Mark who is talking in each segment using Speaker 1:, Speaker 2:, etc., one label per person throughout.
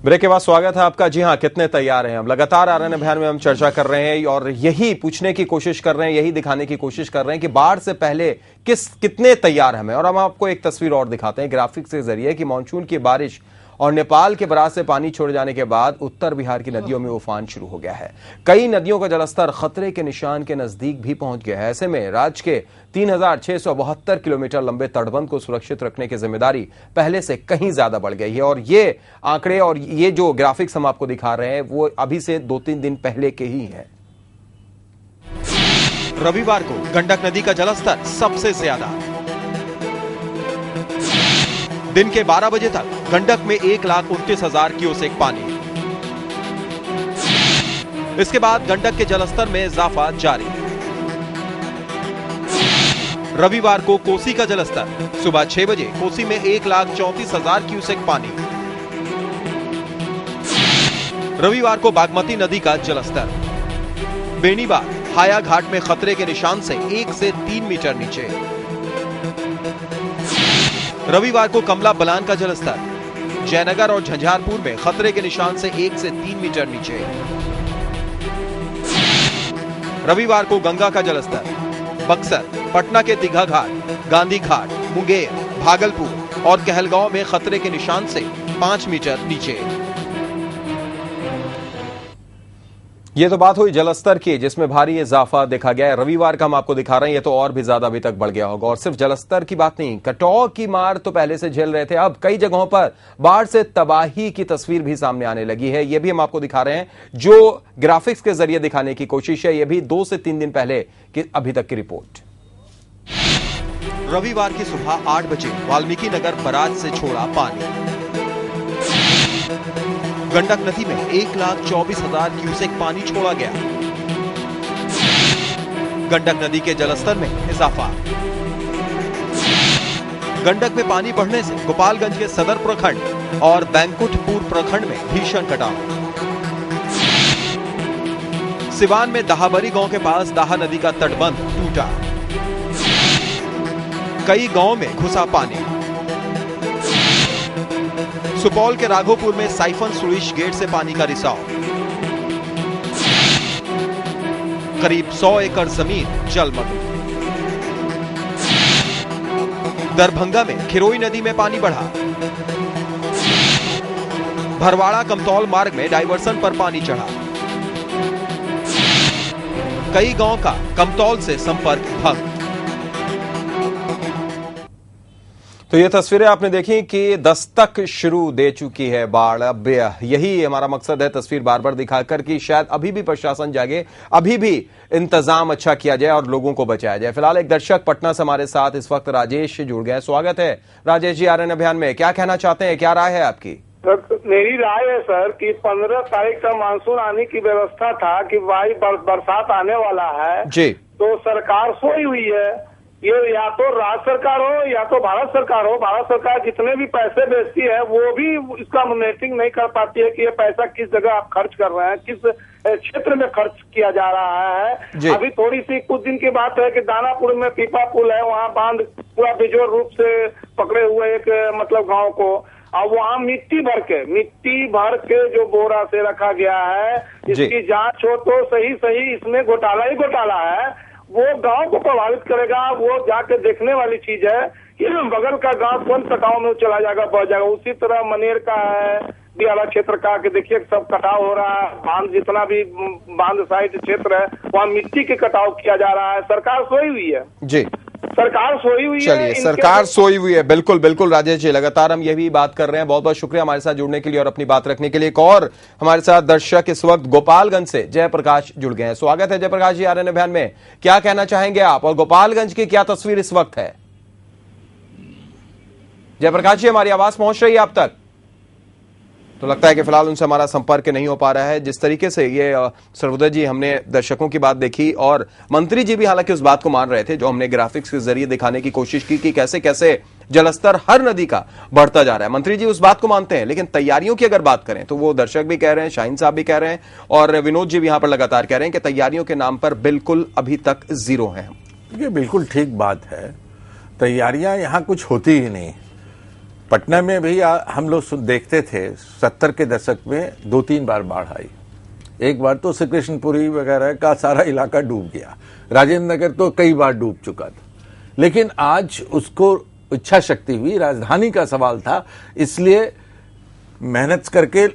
Speaker 1: Break के बाद स्वागत है आपका। जी हां, कितने तैयार हैं हम? लगातार आरएन अभियान में हम चर्चा कर रहे हैं और यही पूछने की कोशिश कर रहे हैं, यही दिखाने की कोशिश कर रहे हैं कि बाढ़ से पहले कितने तैयार हैं। और हम आपको एक तस्वीर और दिखाते हैं ग्राफिक्स के जरिए कि मानसून की बारिश और नेपाल के बराज से पानी छोड़ जाने के बाद उत्तर बिहार की नदियों में उफान शुरू हो गया है। कई नदियों का जलस्तर खतरे के निशान के नजदीक भी पहुंच गया है। ऐसे में राज्य के 3672 किलोमीटर लंबे तटबंध को सुरक्षित रखने की जिम्मेदारी पहले से कहीं ज्यादा बढ़ गई है। और ये आंकड़े और ये जो ग्राफिक्स हम आपको दिखा रहे हैं वो अभी से 2-3 दिन पहले के ही हैं। रविवार को गंडक नदी का जलस्तर सबसे ज्यादा। दिन के 12 बजे तक गंडक में 1,29,000 क्यूसेक पानी। इसके बाद गंडक के जलस्तर में इजाफा जारी। रविवार को कोसी का जलस्तर सुबह 6 बजे कोसी में 1,34,000 क्यूसेक पानी। रविवार को बागमती नदी का जलस्तर बेनीबाग हाया घाट में खतरे के निशान से 1 से 3 मीटर नीचे। रविवार को कमला बलान का जलस्तर जयनगर और झंझारपुर में खतरे के निशान से 1 से 3 मीटर नीचे। रविवार को गंगा का जलस्तर बक्सर, पटना के दीघा घाट, गांधी घाट, मुंगेर, भागलपुर और कहलगांव में खतरे के निशान से 5 मीटर नीचे। ये तो बात हुई जलस्तर की, जिसमें भारी इजाफा देखा गया है। रविवार का हम आपको दिखा रहे हैं, ये तो और भी ज्यादा अभी तक बढ़ गया होगा। और सिर्फ जलस्तर की बात नहीं, कटाव की मार तो पहले से झेल रहे थे, अब कई जगहों पर बाढ़ से तबाही की तस्वीर भी सामने आने लगी है। ये भी हम आपको दिखा रहे हैं, जो ग्राफिक्स के जरिए दिखाने की कोशिश है। ये भी 2 से 3 दिन पहले की अभी तक की रिपोर्ट। रविवार की सुबह 8 बजे वाल्मीकि नगर बराज से छोड़ा पानी। गंडक नदी में 1,24,000 क्यूसेक पानी छोड़ा गया। गंडक नदी के जलस्तर में इजाफा। गंडक में पानी बढ़ने से गोपालगंज के सदर प्रखंड और बैंकुठपुर प्रखंड में भीषण कटाव। सिवान में दाहाबरी गांव के पास दाहा नदी का तटबंध टूटा। कई गांवों में घुसा पानी। सुपौल के राघोपुर में साइफन सुरिश गेट से पानी का रिसाव। करीब 100 एकड़ जमीन जलमग्न। दरभंगा में खिरोई नदी में पानी बढ़ा। भरवाड़ा कमतौल मार्ग में डायवर्सन पर पानी चढ़ा। कई गांव का कमतौल से संपर्क भंग। तो ये तस्वीरें आपने देखी कि दस्तक शुरू दे चुकी है बाढ़। अब यही हमारा मकसद है, तस्वीर बार बार दिखाकर कि शायद अभी भी प्रशासन जागे, अभी भी इंतजाम अच्छा किया जाए और लोगों को बचाया जाए। फिलहाल एक दर्शक पटना से हमारे साथ इस वक्त राजेश जुड़ गए। स्वागत है राजेश जी आरएन अभियान में। क्या कहना चाहते हैं, क्या राय है आपकी?
Speaker 2: मेरी राय है सर कि 15 तारीख का मानसून आने की व्यवस्था था कि भाई बरसात आने वाला है
Speaker 1: जी,
Speaker 2: तो सरकार सोई हुई है। ये या तो राज्य सरकार हो या तो भारत सरकार हो। भारत सरकार जितने भी पैसे भेजती है वो भी इसका मॉनिटरिंग नहीं कर पाती है कि ये पैसा किस जगह आप खर्च कर रहे हैं, किस क्षेत्र में खर्च किया जा रहा है। अभी थोड़ी सी कुछ दिन की बात है कि दानापुर में पीपा पुल है, वहाँ बांध पूरा बेजोड़ रूप से पकड़े हुए एक मतलब गाँव को, अब वहाँ मिट्टी भर के जो बोरा से रखा गया है, इसकी जांच हो तो सही इसमें घोटाला ही घोटाला है। वो गांव को प्रभावित करेगा, वो जाके देखने वाली चीज है कि बगल का गांव कौन कटाव में चला जाएगा, बढ़ जाएगा। उसी तरह मनेर का है, दियाला क्षेत्र का, कि देखिए सब कटाव हो रहा है। बांध जितना भी बांध साइड क्षेत्र है वहाँ मिट्टी के कटाव किया जा रहा है। सरकार सोई हुई है
Speaker 1: जी,
Speaker 2: सरकार सोई हुई है।
Speaker 1: चलिए, सरकार सोई हुई है। बिल्कुल बिल्कुल राजेश जी, लगातार हम ये भी बात कर रहे हैं। बहुत बहुत शुक्रिया हमारे साथ जुड़ने के लिए और अपनी बात रखने के लिए। एक और हमारे साथ दर्शक इस वक्त गोपालगंज से जयप्रकाश जुड़ गए हैं। स्वागत है जयप्रकाश जी आरएन अभियान में। क्या कहना चाहेंगे आप और गोपालगंज की क्या तस्वीर इस वक्त है? जयप्रकाश जी, हमारी आवाज पहुंच रही है आप तक? तो लगता है कि फिलहाल उनसे हमारा संपर्क नहीं हो पा रहा है। जिस तरीके से ये सर्वोदय जी, हमने दर्शकों की बात देखी और मंत्री जी भी हालांकि उस बात को मान रहे थे जो हमने ग्राफिक्स के जरिए दिखाने की कोशिश की कि कैसे कैसे जलस्तर हर नदी का बढ़ता जा रहा है। मंत्री जी उस बात को मानते हैं, लेकिन तैयारियों की अगर बात करें तो वो दर्शक भी कह रहे हैं, शाहीन साहब भी कह रहे हैं और विनोद जी भी यहां पर लगातार कह रहे हैं कि तैयारियों के नाम पर बिल्कुल अभी तक जीरो है।
Speaker 3: ये बिल्कुल ठीक बात है, तैयारियां यहां कुछ होती ही नहीं। पटना में भी हम लोग देखते थे 70 के दशक में 2-3 बार बाढ़ आई। एक बार तो श्री कृष्णपुरी वगैरह का सारा इलाका डूब गया, राजेंद्र नगर तो कई बार डूब चुका था। लेकिन आज उसको इच्छा शक्ति हुई, राजधानी का सवाल था, इसलिए मेहनत करके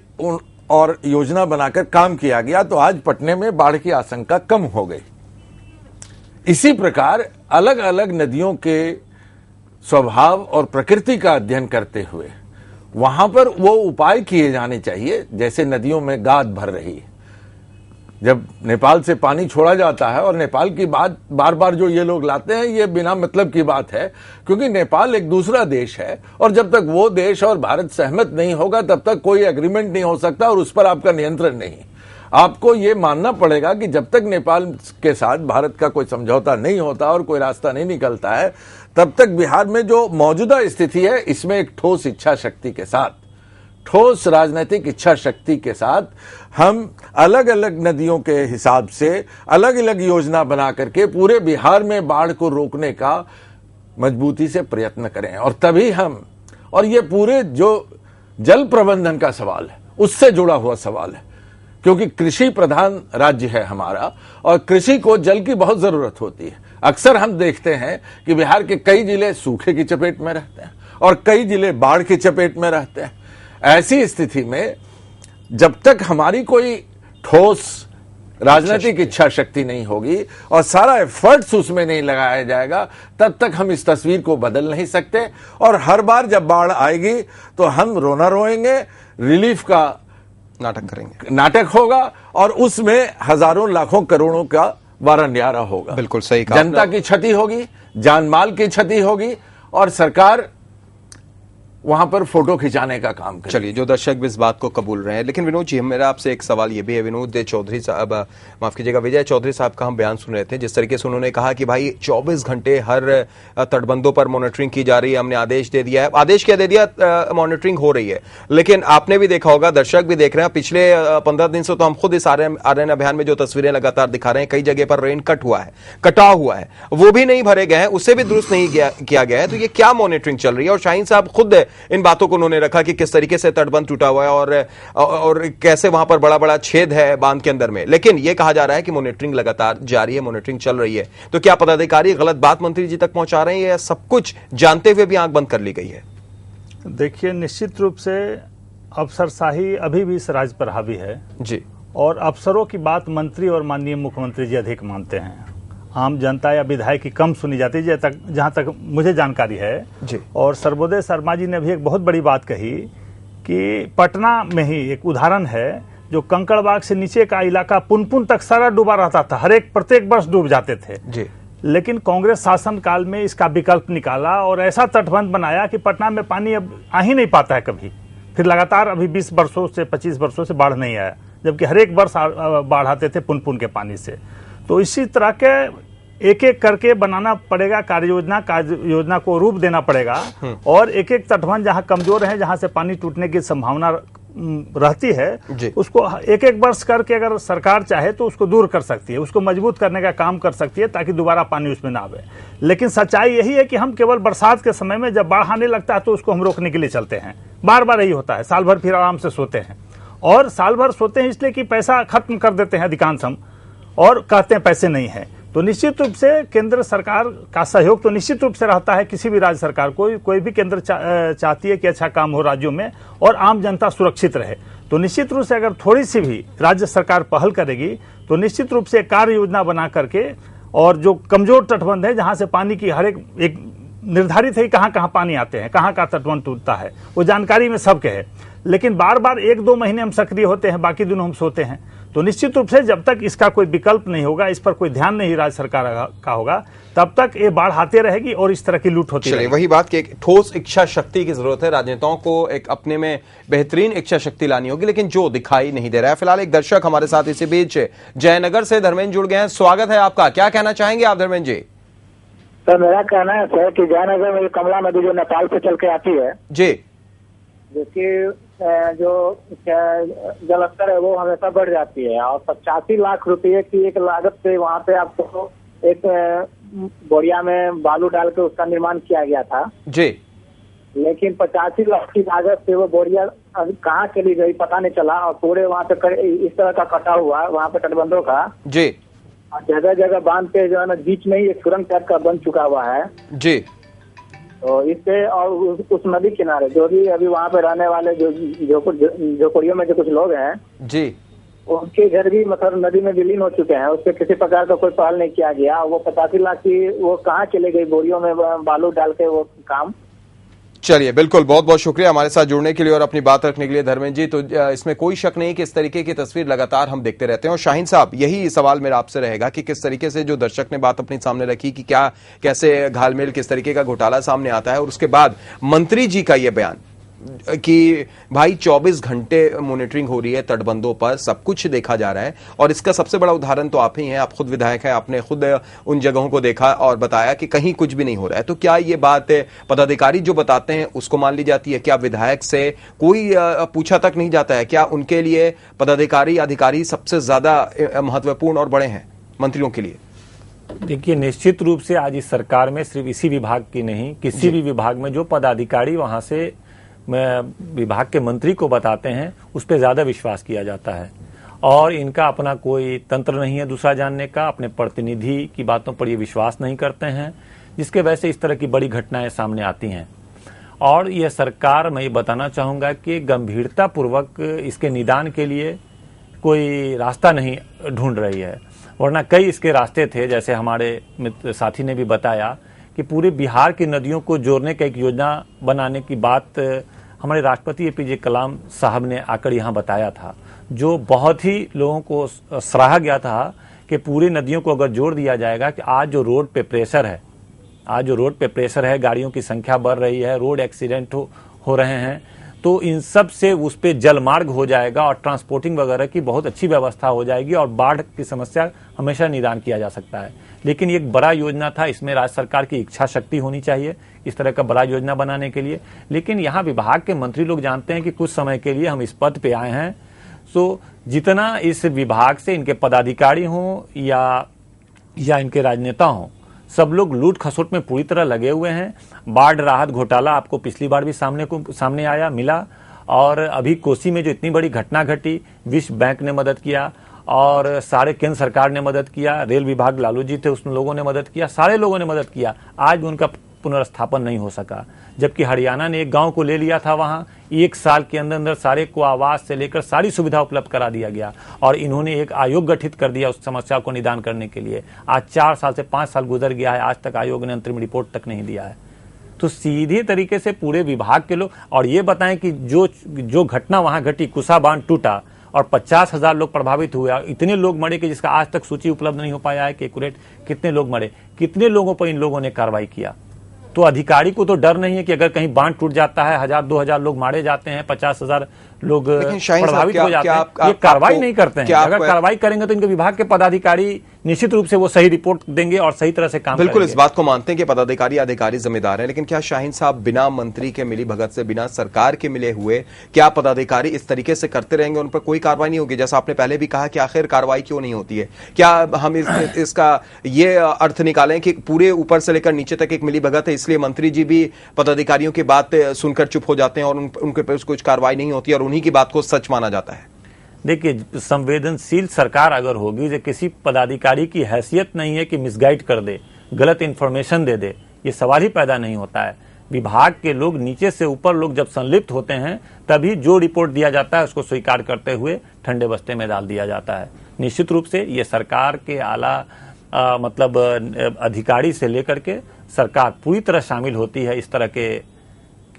Speaker 3: और योजना बनाकर काम किया गया, तो आज पटने में बाढ़ की आशंका कम हो गई। इसी प्रकार अलग अलग नदियों के स्वभाव और प्रकृति का अध्ययन करते हुए वहां पर वो उपाय किए जाने चाहिए। जैसे नदियों में गाद भर रही है, जब नेपाल से पानी छोड़ा जाता है, और नेपाल की बात बार बार जो ये लोग लाते हैं ये बिना मतलब की बात है, क्योंकि नेपाल एक दूसरा देश है और जब तक वो देश और भारत सहमत नहीं होगा तब तक कोई एग्रीमेंट नहीं हो सकता और उस पर आपका नियंत्रण नहीं। आपको ये मानना पड़ेगा कि जब तक नेपाल के साथ भारत का कोई समझौता नहीं होता और कोई रास्ता नहीं निकलता है, तब तक बिहार में जो मौजूदा स्थिति है, इसमें एक ठोस इच्छा शक्ति के साथ, ठोस राजनीतिक इच्छा शक्ति के साथ हम अलग अलग नदियों के हिसाब से अलग अलग योजना बना करके पूरे बिहार में बाढ़ को रोकने का मजबूती से प्रयत्न करें। और तभी हम, और ये पूरे जो जल प्रबंधन का सवाल है उससे जुड़ा हुआ सवाल है, क्योंकि कृषि प्रधान राज्य है हमारा और कृषि को जल की बहुत जरूरत होती है। अक्सर हम देखते हैं कि बिहार के कई जिले सूखे की चपेट में रहते हैं और कई जिले बाढ़ की चपेट में रहते हैं। ऐसी स्थिति में जब तक हमारी कोई ठोस राजनीतिक इच्छा शक्ति नहीं होगी और सारा एफर्ट्स उसमें नहीं लगाया जाएगा, तब तक हम इस तस्वीर को बदल नहीं सकते। और हर बार जब बाढ़ आएगी तो हम रोना रोएंगे, रिलीफ का
Speaker 1: नाटक करेंगे,
Speaker 3: नाटक होगा और उसमें हजारों लाखों करोड़ों का वारा न्यारा होगा।
Speaker 1: बिल्कुल सही कहा।
Speaker 3: जनता की क्षति होगी, जान माल की क्षति होगी और सरकार वहां पर फोटो खिंचाने का काम करें।
Speaker 1: चलिए, जो दर्शक भी इस बात को कबूल रहे हैं, लेकिन विनोद जी, मेरा आपसे एक सवाल ये भी है। विनोद चौधरी साहब, माफ कीजिएगा, विजय चौधरी साहब का हम बयान सुन रहे थे, जिस तरीके से उन्होंने कहा कि भाई 24 घंटे हर तटबंधों पर मॉनिटरिंग की जा रही है, हमने आदेश दे दिया है। आदेश क्या दे दिया, मॉनिटरिंग हो रही है। लेकिन आपने भी देखा होगा, दर्शक भी देख रहे हैं, पिछले 15 दिन से तो हम खुद इस आर्यन अभियान में जो तस्वीरें लगातार दिखा रहे हैं, कई जगह पर रेन कट हुआ है, कटा हुआ है, वो भी नहीं भरे गए हैं, उससे भी दुरुस्त नहीं किया गया है। तो ये क्या मॉनिटरिंग चल रही है? और शाहीन साहब खुद इन बातों को उन्होंने रखा कि किस तरीके से तटबंध टूटा हुआ है और कैसे वहां पर बड़ा बड़ा छेद है बांध के अंदर में। लेकिन यह कहा जा रहा है कि मॉनिटरिंग लगातार जारी है, मॉनिटरिंग चल रही है। तो क्या पदाधिकारी गलत बात मंत्री जी तक पहुंचा रहे हैं या सब कुछ जानते हुए भी आंख बंद कर ली गई है?
Speaker 4: देखिए, निश्चित रूप से अफसरशाही अभी भी इस राज्य पर हावी है
Speaker 1: जी,
Speaker 4: और अफसरों की बात मंत्री और माननीय मुख्यमंत्री जी अधिक मानते हैं। आम जनता या विधायक की कम सुनी जाती है, जहां तक मुझे जानकारी है
Speaker 1: जी।
Speaker 4: और सर्वोदय शर्मा जी ने भी एक बहुत बड़ी बात कही कि पटना में ही एक उदाहरण है, जो कंकड़बाग से नीचे का इलाका पुनपुन तक सारा डूबा रहता था, प्रत्येक वर्ष डूब जाते थे
Speaker 1: जी।
Speaker 4: लेकिन कांग्रेस शासन काल में इसका विकल्प निकाला और ऐसा तटबंध बनाया कि पटना में पानी अब आ ही नहीं पाता है कभी। फिर लगातार अभी 20 वर्षों से 25 वर्षों से बाढ़ नहीं आया, जबकि हर एक वर्ष बाढ़ आते थे पुनपुन के पानी से। तो इसी तरह के एक एक करके बनाना पड़ेगा कार्य योजना को रूप देना पड़ेगा और एक एक तटबंध जहां कमजोर है, जहां से पानी टूटने की संभावना रहती है, उसको एक एक वर्ष करके अगर सरकार चाहे तो उसको दूर कर सकती है, उसको मजबूत करने का काम कर सकती है ताकि दोबारा पानी उसमें ना आवे। लेकिन सच्चाई यही है कि हम केवल बरसात के समय में जब बाढ़ आने लगता है तो उसको हम रोकने के लिए चलते हैं। बार बार यही होता है, साल भर फिर आराम से सोते हैं और साल भर सोते हैं इसलिए कि पैसा खत्म कर देते हैं अधिकांश हम और कहते हैं पैसे नहीं है। तो निश्चित रूप से केंद्र सरकार का सहयोग तो निश्चित रूप से रहता है, किसी भी राज्य सरकार कोई भी केंद्र चाहती है कि अच्छा काम हो राज्यों में और आम जनता सुरक्षित रहे। तो निश्चित रूप से अगर थोड़ी सी भी राज्य सरकार पहल करेगी तो निश्चित रूप से कार्य योजना बना करके और जो कमजोर तटबंध है, जहां से पानी की हर एक निर्धारित है कहाँ कहाँ पानी आते हैं, कहाँ कहाँ तटबंध टूटता है, वो जानकारी में सबके है। लेकिन बार बार 1-2 महीने हम सक्रिय होते हैं, बाकी दिनों हम सोते हैं। तो निश्चित रूप से जब तक इसका कोई विकल्प नहीं होगा, इस पर कोई ध्यान नहीं राज्य सरकार का होगा, तब तक ये बाढ़ आती रहेगी और इस तरह की लूट होती रहेगी।
Speaker 1: वही बात कि एक ठोस इच्छा शक्ति की जरूरत है, राजनेताओं को एक अपने में बेहतरीन इच्छा शक्ति लानी होगी, लेकिन जो दिखाई नहीं दे रहा है। फिलहाल एक दर्शक हमारे साथ इसी बीच जयनगर से धर्मेंद्र जुड़ गए हैं, स्वागत है आपका। क्या कहना चाहेंगे आप धर्मेंद्र जी?
Speaker 2: सर, मेरा कहना है सर कि जयनगर में कमला नदी जो नेपाल से चल के आती है
Speaker 1: जी,
Speaker 2: जिसकी जो जलस्तर है वो हमेशा बढ़ जाती है और 85 लाख रुपए की एक लागत से वहाँ पे आपको एक बोरिया में बालू डाल के उसका निर्माण किया गया था
Speaker 1: जी।
Speaker 5: लेकिन 85 लाख की लागत से वो बोरिया कहाँ चली गई पता नहीं चला। और पूरे वहाँ पे इस तरह का कटा हुआ है वहाँ पे तटबंधों का
Speaker 1: जी,
Speaker 5: और जगह जगह बांध पे जो है ना बीच में ही एक सुरंग टाइप का बन चुका हुआ है
Speaker 1: जी।
Speaker 5: तो इससे और उस नदी किनारे जो भी अभी वहाँ पे रहने वाले जो झोपड़ियों में जो कुछ लोग हैं
Speaker 1: जी,
Speaker 5: उनके घर भी मतलब नदी में विलीन हो चुके हैं। उस पर किसी प्रकार का कोई पहल नहीं किया गया। वो 85 लाख की वो कहाँ चले गई बोरियों में बालू डाल के वो काम।
Speaker 1: चलिए, बिल्कुल, बहुत बहुत शुक्रिया हमारे साथ जुड़ने के लिए और अपनी बात रखने के लिए धर्मेंद्र जी। तो इसमें कोई शक नहीं कि इस तरीके की तस्वीर लगातार हम देखते रहते हैं। और शाहीन साहब, यही सवाल मेरा आपसे रहेगा कि किस तरीके से जो दर्शक ने बात अपनी सामने रखी कि क्या कैसे घालमेल, किस तरीके का घोटाला सामने आता है, और उसके बाद मंत्री जी का ये बयान कि भाई 24 घंटे मॉनिटरिंग हो रही है तटबंधों पर, सब कुछ देखा जा रहा है। और इसका सबसे बड़ा उदाहरण तो आप ही हैं, आप खुद विधायक हैं, आपने खुद उन जगहों को देखा और बताया कि कहीं कुछ भी नहीं हो रहा है। तो क्या ये बात पदाधिकारी जो बताते हैं उसको मान ली जाती है? क्या विधायक से कोई पूछा तक नहीं जाता है? क्या उनके लिए पदाधिकारी अधिकारी सबसे ज्यादा महत्वपूर्ण और बड़े हैं मंत्रियों के लिए?
Speaker 6: देखिए, निश्चित रूप से आज इस सरकार में सिर्फ इसी विभाग की नहीं, किसी भी विभाग में जो पदाधिकारी वहां से विभाग के मंत्री को बताते हैं उस पर ज्यादा विश्वास किया जाता है। और इनका अपना कोई तंत्र नहीं है दूसरा जानने का, अपने प्रतिनिधि की बातों पर ये विश्वास नहीं करते हैं, जिसके वजह से इस तरह की बड़ी घटनाएं सामने आती हैं। और यह सरकार, मैं ये बताना चाहूंगा कि गंभीरता पूर्वक इसके निदान के लिए कोई रास्ता नहीं ढूंढ रही है, वरना कई इसके रास्ते थे। जैसे हमारे मित्र साथी ने भी बताया कि पूरे बिहार की नदियों को जोड़ने का एक योजना बनाने की बात हमारे राष्ट्रपति एपीजे कलाम साहब ने आकर यहाँ बताया था, जो बहुत ही लोगों को सराहा गया था कि पूरी नदियों को अगर जोड़ दिया जाएगा कि आज जो रोड पे प्रेशर है, गाड़ियों की संख्या बढ़ रही है, रोड एक्सीडेंट हो रहे हैं, तो इन सब से उस पे जलमार्ग हो जाएगा और ट्रांसपोर्टिंग वगैरह की बहुत अच्छी व्यवस्था हो जाएगी और बाढ़ की समस्या हमेशा निदान किया जा सकता है। लेकिन ये एक बड़ा योजना था, इसमें राज्य सरकार की इच्छा शक्ति होनी चाहिए इस तरह का बड़ा योजना बनाने के लिए। लेकिन यहाँ विभाग के मंत्री लोग जानते हैं कि कुछ समय के लिए हम इस पद पे आए हैं, तो जितना इस विभाग से इनके पदाधिकारी हों या इनके राजनेता हों, सब लोग लूट खसोट में पूरी तरह लगे हुए हैं। बाढ़ राहत घोटाला आपको पिछली बार भी सामने आया मिला, और अभी कोसी में जो इतनी बड़ी घटना घटी, विश्व बैंक ने मदद किया और सारे केंद्र सरकार ने मदद किया, रेल विभाग लालू जी थे उस लोगों ने मदद किया, सारे लोगों ने मदद किया, आज भी उनका पुनर्स्थापन नहीं हो सका। जबकि हरियाणा ने एक गांव को ले लिया था, वहां 1 साल के अंदर सारे को आवास से लेकर सारी सुविधा उपलब्ध करा दिया गया और इन्होंने एक आयोग गठित कर दिया उस समस्या को निदान करने के लिए। आज 4 साल से 5 साल गुजर गया है, आज तक आयोग ने अंतरिम रिपोर्ट तक नहीं दिया है। तो सीधे तरीके से पूरे विभाग के लोग, और ये बताएं कि जो घटना वहां घटी, कुसा बांध टूटा और 50,000 लोग प्रभावित हुए, इतने लोग मरे कि जिसका आज तक सूची उपलब्ध नहीं हो पाया है कि एक्यूरेट कितने लोग मरे, कितने लोगों पर इन लोगों ने कार्रवाई किया। तो अधिकारी को तो डर नहीं है कि अगर कहीं बांध टूट जाता है 1000-2000 लोग मारे जाते हैं, 50,000 लोग प्रभावित हो जाते हैं, ये कार्रवाई नहीं करते हैं। अगर कार्रवाई करेंगे तो इनके विभाग के पदाधिकारी निश्चित रूप से वो सही रिपोर्ट देंगे और सही तरह से काम
Speaker 1: बिल्कुल इस बात को मानते हैं कि पदाधिकारी अधिकारी जिम्मेदार हैं। लेकिन क्या शाहीन साहब, बिना मंत्री के मिली भगत से, बिना सरकार के मिले हुए क्या पदाधिकारी इस तरीके से करते रहेंगे, उन पर कोई कार्रवाई नहीं होगी? जैसा आपने पहले भी कहा कि आखिर कार्रवाई क्यों नहीं होती है? क्या हम इसका ये अर्थ निकालें कि पूरे ऊपर से लेकर नीचे तक एक मिली भगत है, इसलिए मंत्री जी भी पदाधिकारियों की बात सुनकर चुप हो जाते हैं और उनके पर कुछ कार्रवाई नहीं होती और उन्हीं की बात को सच माना जाता है?
Speaker 6: देखिए, संवेदनशील सरकार अगर होगी, जो किसी पदाधिकारी की हैसियत नहीं है कि मिसगाइड कर दे, गलत इंफॉर्मेशन दे दे, ये सवाल ही पैदा नहीं होता है। विभाग के लोग, नीचे से ऊपर लोग जब संलिप्त होते हैं, तभी जो रिपोर्ट दिया जाता है उसको स्वीकार करते हुए ठंडे बस्ते में डाल दिया जाता है। निश्चित रूप से ये सरकार के आला मतलब अधिकारी से लेकर के सरकार पूरी तरह शामिल होती है इस तरह के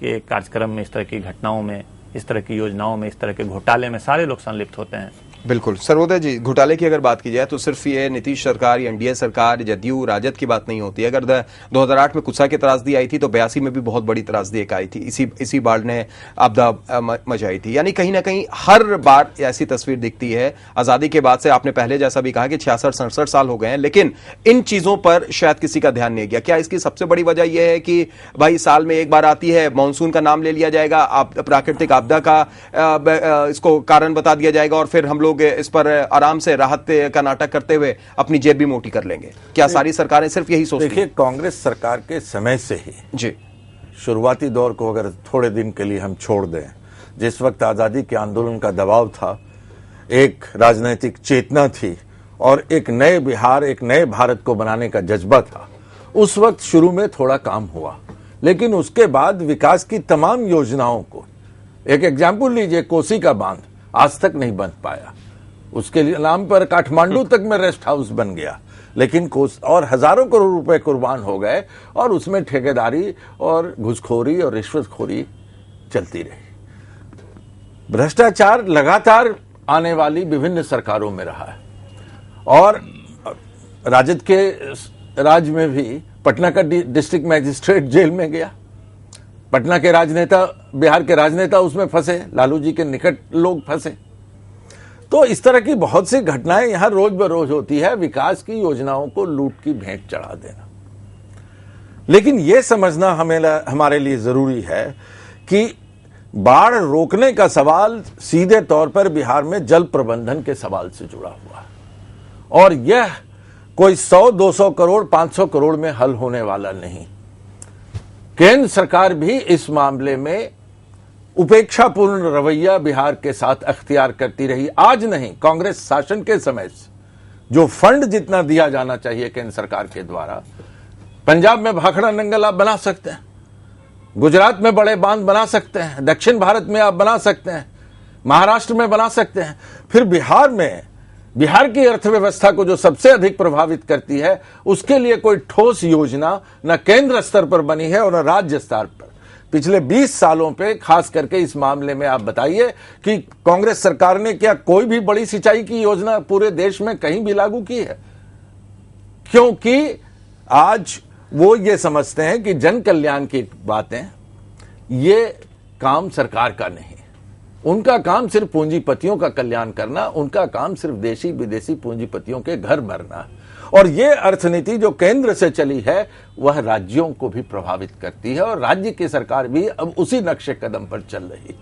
Speaker 6: कार्यक्रम में, इस तरह की घटनाओं में, इस तरह की योजनाओं में, इस तरह के घोटाले में सारे लोग संलिप्त होते हैं।
Speaker 1: बिल्कुल। सर्वोदय जी, घोटाले की अगर बात की जाए तो सिर्फ ये नीतीश सरकार या एनडीए सरकार, जदयू, राजद की बात नहीं होती है। अगर 2008 में कुत्सा की त्रासदी आई थी तो 82 में भी बहुत बड़ी त्रासदी एक आई थी, इसी बाढ़ ने आपदा मचाई थी। यानी कहीं ना कहीं हर बार ऐसी तस्वीर दिखती है। आजादी के बाद से आपने पहले जैसा भी कहा कि 66-67 साल हो गए हैं, लेकिन इन चीजों पर शायद किसी का ध्यान नहीं गया। क्या इसकी सबसे बड़ी वजह यह है कि भाई साल में एक बार आती है, मानसून का नाम ले लिया जाएगा, प्राकृतिक आपदा का इसको कारण बता दिया जाएगा और फिर हम लोग इस पर आराम से राहत का नाटक करते हुए अपनी जेब भी मोटी कर लेंगे? क्या सारी सरकारें सिर्फ यही सोचती हैं?
Speaker 3: देखिए, कांग्रेस सरकार के समय से ही
Speaker 1: जी
Speaker 3: शुरुआती दौर को अगर थोड़े दिन के लिए हम छोड़ दें, जिस वक्त आज़ादी के आंदोलन का दबाव था, एक राजनीतिक चेतना थी और एक नए बिहार, एक नए भारत को बनाने का जज्बा था, उस वक्त शुरू में थोड़ा काम हुआ, लेकिन उसके बाद विकास की तमाम योजनाओं को, एक एग्जाम्पल लीजिए, कोसी का बांध आज तक नहीं बन पाया, उसके नाम पर काठमांडू तक में रेस्ट हाउस बन गया, लेकिन और हजारों करोड़ रुपए कुर्बान हो गए और उसमें ठेकेदारी और घुसखोरी और रिश्वतखोरी चलती रही। भ्रष्टाचार लगातार आने वाली विभिन्न सरकारों में रहा है और राजद के राज में भी पटना का डिस्ट्रिक्ट मैजिस्ट्रेट जेल में गया, पटना के राजनेता, बिहार के राजनेता उसमें फंसे, लालू जी के निकट लोग फंसे। तो इस तरह की बहुत सी घटनाएं यहां रोज बरोज होती है, विकास की योजनाओं को लूट की भेंट चढ़ा देना। लेकिन यह समझना हमारे लिए जरूरी है कि बाढ़ रोकने का सवाल सीधे तौर पर बिहार में जल प्रबंधन के सवाल से जुड़ा हुआ है और यह कोई 100-200 करोड़ 500 करोड़ में हल होने वाला नहीं। केंद्र सरकार भी इस मामले में उपेक्षापूर्ण रवैया बिहार के साथ अख्तियार करती रही। आज नहीं, कांग्रेस शासन के समय से जो फंड जितना दिया जाना चाहिए केंद्र सरकार के द्वारा, पंजाब में भाखड़ा नंगल आप बना सकते हैं, गुजरात में बड़े बांध बना सकते हैं, दक्षिण भारत में आप बना सकते हैं, महाराष्ट्र में बना सकते हैं, फिर बिहार में, बिहार की अर्थव्यवस्था को जो सबसे अधिक प्रभावित करती है, उसके लिए कोई ठोस योजना न केंद्र स्तर पर बनी है और न राज्य स्तर पर। पिछले 20 सालों पे खास करके इस मामले में आप बताइए कि कांग्रेस सरकार ने क्या कोई भी बड़ी सिंचाई की योजना पूरे देश में कहीं भी लागू की है? क्योंकि आज वो ये समझते हैं कि जन कल्याण की बातें, ये काम सरकार का नहीं, उनका काम सिर्फ पूंजीपतियों का कल्याण करना, उनका काम सिर्फ देशी विदेशी पूंजीपतियों के घर भरना। और ये अर्थनीति जो केंद्र से चली है वह राज्यों को भी प्रभावित करती है और राज्य की सरकार भी अब उसी नक्शे कदम पर चल रही।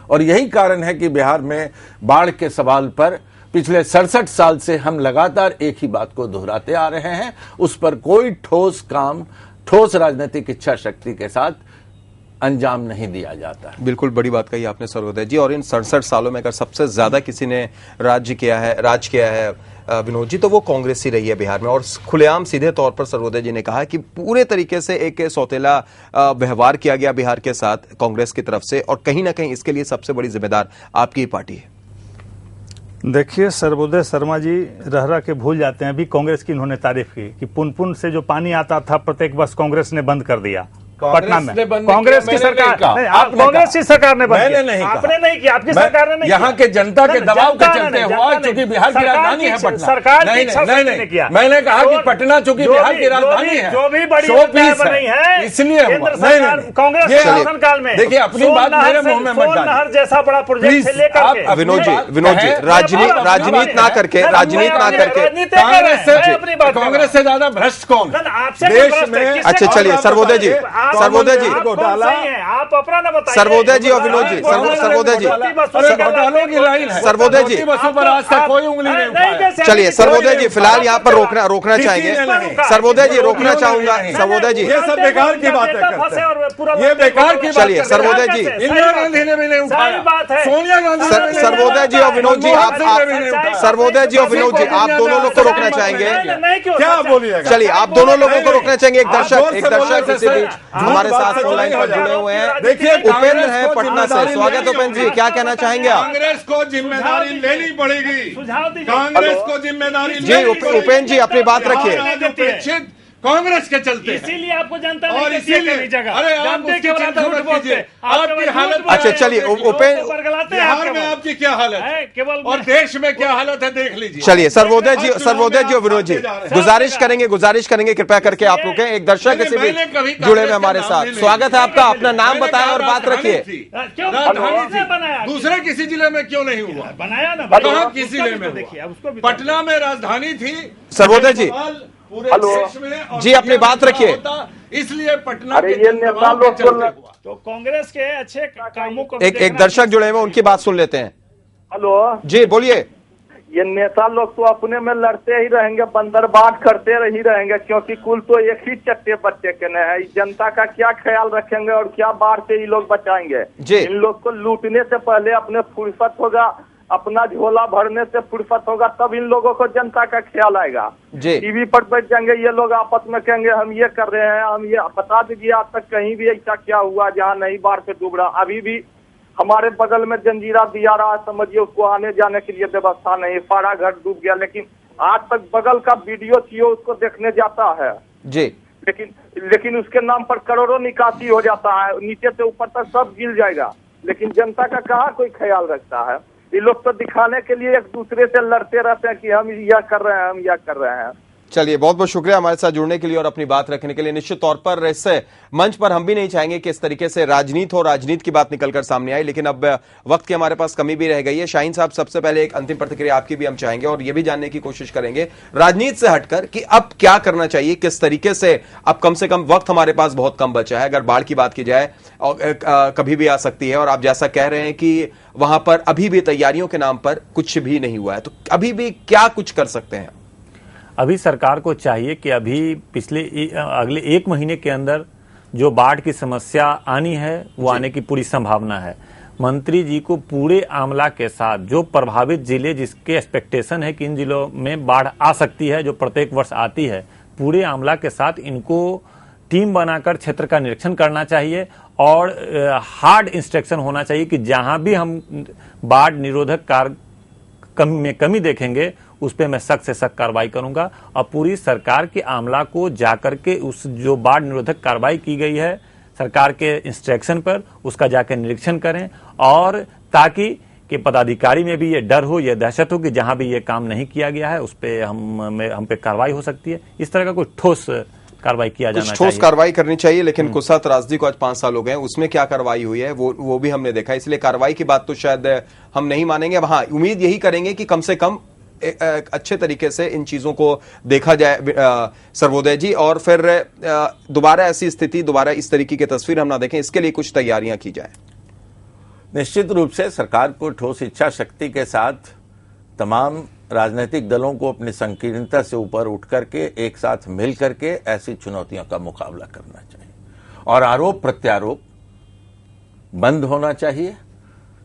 Speaker 3: और यही कारण है कि बिहार में बाढ़ के सवाल पर पिछले 67 साल से हम लगातार एक ही बात को दोहराते आ रहे हैं, उस पर कोई ठोस काम, ठोस राजनीतिक इच्छा शक्ति के साथ अंजाम नहीं दिया जाता।
Speaker 1: बिल्कुल बड़ी बात कही आपने सर्वोदय जी। और इन 67 सालों में अगर सबसे ज्यादा किसी ने राज किया है विनोद जी, तो वो कांग्रेस ही रही है बिहार में। और खुलेआम सीधे तौर पर सर्वोदय जी ने कहा कि पूरे तरीके से एक सौतेला व्यवहार किया गया बिहार के साथ कांग्रेस की तरफ से, और कहीं ना कहीं इसके लिए सबसे बड़ी जिम्मेदार आपकी ही पार्टी है।
Speaker 4: देखिए, सर्वोदय शर्मा जी रह के भूल जाते हैं। अभी कांग्रेस की इन्होंने तारीफ की कि पुनपुन से जो पानी आता था प्रत्येक वर्ष कांग्रेस ने बंद कर दिया। पटना में कांग्रेस की सरकार, कांग्रेस की सरकार ने बंद किया, आपने नहीं किया, आपकी सरकार ने नहीं किया।
Speaker 3: यहाँ के जनता के दबाव के चलते हुआ, क्योंकि बिहार की राजधानी है पटना।
Speaker 4: सरकार
Speaker 3: नहीं किया। मैंने कहा कि पटना चूंकि बिहार की राजधानी है,
Speaker 4: जो भी बड़ी बनी है,
Speaker 3: इसलिए
Speaker 4: कांग्रेस शासन काल में।
Speaker 3: देखिए, अपनी बात मेरे मुंह में मत डालिए।
Speaker 4: नहर जैसा बड़ा प्रोजेक्ट लेकर
Speaker 1: विनोद जी राजनीति ना करके
Speaker 3: कांग्रेस से ज्यादा भ्रष्ट कौन देश में?
Speaker 1: अच्छा चलिए सर्वोदय जी, सर्वोदय जी,
Speaker 4: आप अपना ना बताइए।
Speaker 1: सर्वोदय जी और विनोद जी, सर्वोदय जी,
Speaker 3: घोटालों की लाइन है।
Speaker 1: सर्वोदय जी,
Speaker 3: बसों पर आज तक कोई उंगली नहीं उठाया।
Speaker 1: चलिए सर्वोदय जी, फिलहाल यहाँ पर रोकना चाहेंगे। सर्वोदय जी रोकना चाहूंगा। सर्वोदय जी,
Speaker 3: ये सब बेकार की बात है, ये बेकार की बात।
Speaker 1: चलिए सर्वोदय जी,
Speaker 3: इंदिरा गांधी ने भी नहीं उठाया, सोनिया गांधी ने भी नहीं।
Speaker 1: सर्वोदय जी और विनोद जी, आप सर्वोदय जी और विनोद जी, आप दोनों लोग को रोकना चाहेंगे।
Speaker 3: क्या बोलिएगा?
Speaker 1: चलिए, आप दोनों लोगों को रोकना चाहेंगे। एक दर्शक इसी बीच हमारे साथ ऑनलाइन पर जुड़े हुए हैं।
Speaker 3: देखिए,
Speaker 1: उपेंद्र है पटना से। स्वागत उपेंद्र जी, क्या कहना चाहेंगे आप?
Speaker 7: कांग्रेस को जिम्मेदारी लेनी पड़ेगी, कांग्रेस को जिम्मेदारी
Speaker 1: जी। उपेंद्र जी अपनी बात रखिए।
Speaker 7: अपेक्षित कांग्रेस के चलते,
Speaker 4: इसीलिए आपको जनता
Speaker 7: और इसीलिए अरे आप उसकी चिंता मत कीजिए। आपकी हालत,
Speaker 1: अच्छा चलिए
Speaker 7: बिहार में आपकी क्या हालत है और देश में क्या हालत है देख लीजिए।
Speaker 1: चलिए सर्वोदय जी और विनोद जी, गुजारिश करेंगे कृपया करके आप रुकें। एक दर्शक इसी बीच जुड़े हुए हमारे साथ। स्वागत है आपका, अपना नाम बताएं और बात रखिए।
Speaker 7: दूसरे किसी जिले में क्यों नहीं हुआ?
Speaker 4: बनाया ना,
Speaker 7: कहाँ किस जिले में? देखिए, पटना में राजधानी थी।
Speaker 1: सर्वोदय जी
Speaker 7: पूरे देश में
Speaker 1: जी, अपनी बात रखिए।
Speaker 7: इसलिए पटना
Speaker 2: अरे ये नेता लोग
Speaker 4: तो कांग्रेस के अच्छे कामों को
Speaker 1: एक दर्शक जुड़े हुए, उनकी बात सुन लेते हैं।
Speaker 2: हेलो
Speaker 1: जी बोलिए।
Speaker 2: ये नेता लोग तो अपने में लड़ते ही रहेंगे, बंदरबाट करते ही रहेंगे, क्योंकि कुल तो एक ही चट्टे बच्चे के न है। जनता का क्या ख्याल रखेंगे और क्या बाढ़ से ये लोग बचाएंगे? इन लोग को लूटने से पहले अपने फुर्सत होगा, अपना झोला भरने से फुर्सत होगा, तब इन लोगों को जनता का ख्याल आएगा। टीवी पर बैठ जाएंगे ये लोग, आपस में कहेंगे हम ये कर रहे हैं, हम ये। बता दीजिए आज तक कहीं भी ऐसा क्या हुआ जहाँ नहीं बाढ़ से डूब रहा? अभी भी हमारे बगल में जंजीरा दिया रहा, समझिए उसको आने जाने के लिए व्यवस्था नहीं, सारा घर डूब गया। लेकिन आज तक बगल का वीडियो चाहिए उसको देखने जाता है
Speaker 1: जी,
Speaker 2: लेकिन उसके नाम पर करोड़ों निकासी हो जाता है, नीचे से ऊपर तक सब गिर जाएगा। लेकिन जनता का कहाँ कोई ख्याल रखता है? ये लोग तो दिखाने के लिए एक दूसरे से लड़ते रहते हैं कि हम यह कर रहे हैं, हम यह कर रहे हैं।
Speaker 1: चलिए, बहुत बहुत शुक्रिया हमारे साथ जुड़ने के लिए और अपनी बात रखने के लिए। निश्चित तौर पर इस मंच पर हम भी नहीं चाहेंगे कि इस तरीके से राजनीति हो, राजनीति की बात निकलकर सामने आई, लेकिन अब वक्त की हमारे पास कमी भी रह गई है। शाहीन साहब, सबसे पहले एक अंतिम प्रतिक्रिया आपकी भी हम चाहेंगे और ये भी जानने की कोशिश करेंगे राजनीति से हटकर कि अब क्या करना चाहिए, किस तरीके से। अब कम से कम वक्त हमारे पास बहुत कम बचा है। अगर बाढ़ की बात की जाए और कभी भी आ सकती है, और आप जैसा कह रहे हैं कि वहां पर अभी भी तैयारियों के नाम पर कुछ भी नहीं हुआ है, तो अभी भी क्या कुछ कर सकते हैं?
Speaker 6: अभी सरकार को चाहिए कि अभी अगले 1 महीने के अंदर जो बाढ़ की समस्या आनी है वो आने की पूरी संभावना है। मंत्री जी को पूरे आमला के साथ जो प्रभावित जिले जिसके एक्सपेक्टेशन है कि इन जिलों में बाढ़ आ सकती है, जो प्रत्येक वर्ष आती है, पूरे आमला के साथ इनको टीम बनाकर क्षेत्र का निरीक्षण करना चाहिए और हार्ड इंस्ट्रक्शन होना चाहिए कि जहां भी हम बाढ़ निरोधक कार्य में कमी देखेंगे उस पर मैं सख्त से सख्त कार्रवाई करूंगा। और पूरी सरकार के आमला को जाकर के उस जो बाढ़ निरोधक कार्रवाई की गई है सरकार के इंस्ट्रक्शन पर, उसका जाकर निरीक्षण करें, और ताकि कि पदाधिकारी में भी ये डर हो, ये दहशत हो कि जहां भी ये काम नहीं किया गया है उस पर हम पे कार्रवाई हो सकती है। इस तरह का कोई ठोस कार्रवाई किया जाना चाहिए,
Speaker 1: ठोस कार्रवाई करनी चाहिए। लेकिन कुत्सा त्रासदी को आज 5 साल हो गए, उसमें क्या कार्रवाई हुई है वो भी हमने देखा। इसलिए कार्रवाई की बात तो शायद हम नहीं मानेंगे। हाँ, उम्मीद यही करेंगे कि कम से कम अच्छे तरीके से इन चीजों को देखा जाए सर्वोदय जी, और फिर दोबारा ऐसी स्थिति, दोबारा इस तरीके की तस्वीर हम ना देखें, इसके लिए कुछ तैयारियां की जाए।
Speaker 3: निश्चित रूप से सरकार को ठोस इच्छा शक्ति के साथ तमाम राजनीतिक दलों को अपनी संकीर्णता से ऊपर उठ करके एक साथ मिल करके ऐसी चुनौतियों का मुकाबला करना चाहिए, और आरोप प्रत्यारोप बंद होना चाहिए।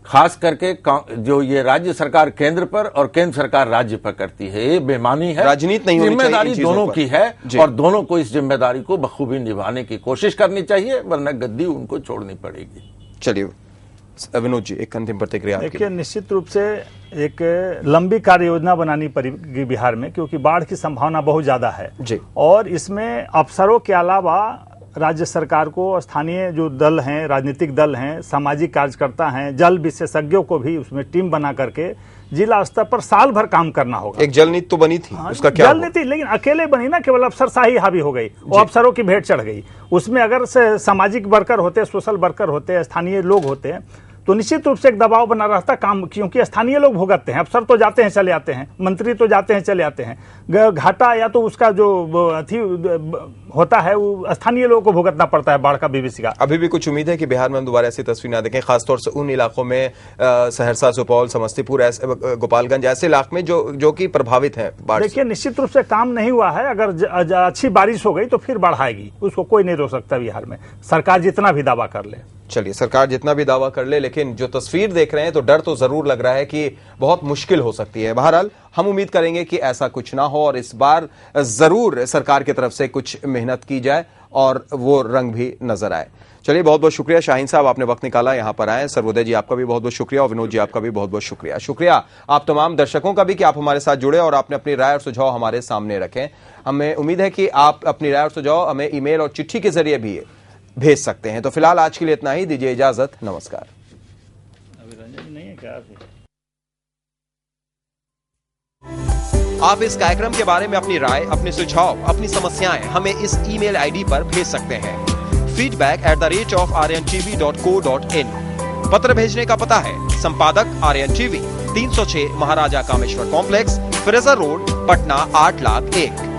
Speaker 3: खास करके जो ये राज्य सरकार केंद्र पर और केंद्र सरकार राज्य पर करती है, ये बेमानी है।
Speaker 1: राजनीति नहीं होनी चाहिए,
Speaker 3: जिम्मेदारी दोनों की है और दोनों को इस जिम्मेदारी को बखूबी निभाने की कोशिश करनी चाहिए, वरना गद्दी उनको छोड़नी पड़ेगी।
Speaker 1: चलिए विनोद जी, एक अंतिम प्रतिक्रिया।
Speaker 4: देखिए, निश्चित रूप से एक लंबी कार्य योजना बनानी पड़ेगी बिहार में, क्योंकि बाढ़ की संभावना बहुत ज्यादा है
Speaker 1: जी।
Speaker 4: और इसमें अफसरों के अलावा राज्य सरकार को स्थानीय जो दल हैं, राजनीतिक दल हैं, सामाजिक कार्यकर्ता हैं, जल विशेषज्ञों को भी उसमें टीम बना करके जिला स्तर पर साल भर काम करना होगा।
Speaker 1: एक जल नीति तो बनी थी, उसका क्या?
Speaker 4: जल नीति लेकिन अकेले बनी ना, केवल अफसरशाही हावी हो गई, वो अफसरों की भेंट चढ़ गई। उसमें अगर सामाजिक वर्कर होते, सोशल वर्कर होते, स्थानीय लोग होते तो निश्चित रूप से एक दबाव बना रहता काम, क्योंकि स्थानीय लोग भुगतते हैं। अफसर तो जाते हैं चले आते हैं, मंत्री तो जाते हैं चले आते हैं, घाटा या तो उसका जो होता है वो स्थानीय लोगों को भुगतना पड़ता है बाढ़ का विभीषिका।
Speaker 1: अभी भी कुछ उम्मीद है कि बिहार में हम दोबारा ऐसी तस्वीर ना देखें, खासतौर से उन इलाकों में सहरसा, सुपौल, समस्तीपुर, गोपालगंज ऐसे इलाके में जो कि प्रभावित है बाढ़।
Speaker 4: देखिए, निश्चित रूप से काम नहीं हुआ है। अगर अच्छी बारिश हो गई तो फिर बाढ़ आएगी, उसको कोई नहीं रोक सकता बिहार में, सरकार जितना भी दावा कर ले।
Speaker 1: चलिए, सरकार जितना भी दावा कर ले, लेकिन जो तस्वीर देख रहे हैं तो डर तो जरूर लग रहा है कि बहुत मुश्किल हो सकती है। बहरहाल हम उम्मीद करेंगे कि ऐसा कुछ ना हो और इस बार जरूर सरकार की तरफ से कुछ मेहनत की जाए और वो रंग भी नजर आए। चलिए, बहुत बहुत शुक्रिया शाहीन साहब, आपने वक्त निकाला, यहां पर आए। सर्वोदय जी, आपका भी बहुत बहुत शुक्रिया और विनोद जी, आपका भी बहुत बहुत शुक्रिया। शुक्रिया आप तमाम दर्शकों का भी कि आप हमारे साथ जुड़े और आपने अपनी राय और सुझाव हमारे सामने रखें। हमें उम्मीद है कि आप अपनी राय और सुझाव हमें ईमेल और चिट्ठी के जरिए भी भेज सकते हैं। तो फिलहाल आज के लिए इतना ही, दीजिए इजाजत, नमस्कार। आप इस कार्यक्रम के बारे में अपनी राय, अपने सुझाव, अपनी समस्याएं हमें इस ईमेल आईडी पर भेज सकते हैं, feedback@rntv.co.in। पत्र भेजने का पता है संपादक RNTV, 306 Maharaja Kameshwar complex, Fraser Road, Patna 8,01,000।